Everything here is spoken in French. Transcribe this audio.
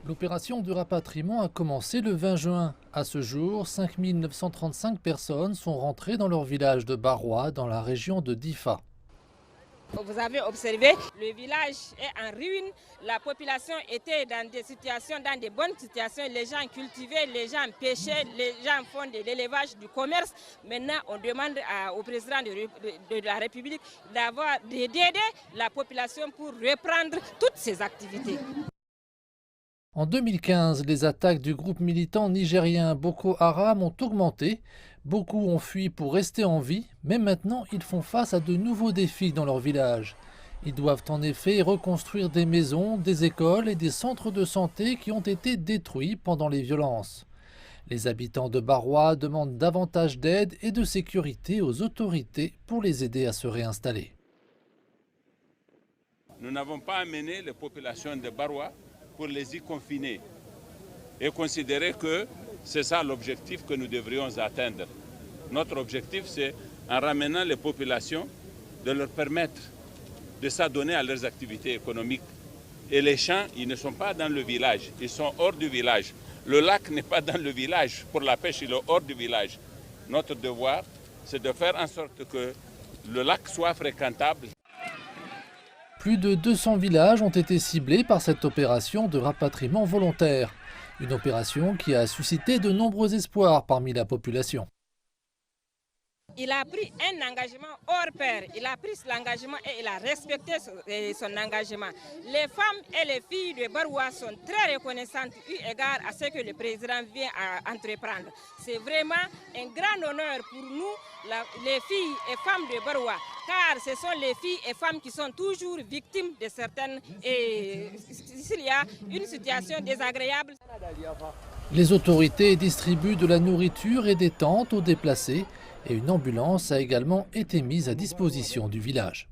L'opération de rapatriement a commencé le 20 juin. À ce jour, 5 935 personnes sont rentrées dans leur village de Barrois, dans la région de Difa. Vous avez observé, le village est en ruine, la population était dans des situations, dans de bonnes situations, les gens cultivaient, les gens pêchaient, les gens font de l'élevage, du commerce. Maintenant, on demande au président de la République d'aider la population pour reprendre toutes ces activités. En 2015, les attaques du groupe militant nigérien Boko Haram ont augmenté. Beaucoup ont fui pour rester en vie, mais maintenant ils font face à de nouveaux défis dans leur village. Ils doivent en effet reconstruire des maisons, des écoles et des centres de santé qui ont été détruits pendant les violences. Les habitants de Barrois demandent davantage d'aide et de sécurité aux autorités pour les aider à se réinstaller. Nous n'avons pas amené les populations de Barrois pour les y confiner et considérer que c'est ça l'objectif que nous devrions atteindre. Notre objectif, c'est, en ramenant les populations, de leur permettre de s'adonner à leurs activités économiques. Et les champs, ils ne sont pas dans le village, ils sont hors du village. Le lac n'est pas dans le village, pour la pêche, il est hors du village. Notre devoir, c'est de faire en sorte que le lac soit fréquentable. Plus de 200 villages ont été ciblés par cette opération de rapatriement volontaire. Une opération qui a suscité de nombreux espoirs parmi la population. Il a pris un engagement hors pair, il a pris l'engagement et il a respecté son engagement. Les femmes et les filles de Barrois sont très reconnaissantes eu égard à ce que le président vient à entreprendre. C'est vraiment un grand honneur pour nous, les filles et femmes de Barrois, car ce sont les filles et femmes qui sont toujours victimes de certaines... Et s'il y a une situation désagréable. Les autorités distribuent de la nourriture et des tentes aux déplacés et une ambulance a également été mise à disposition du village.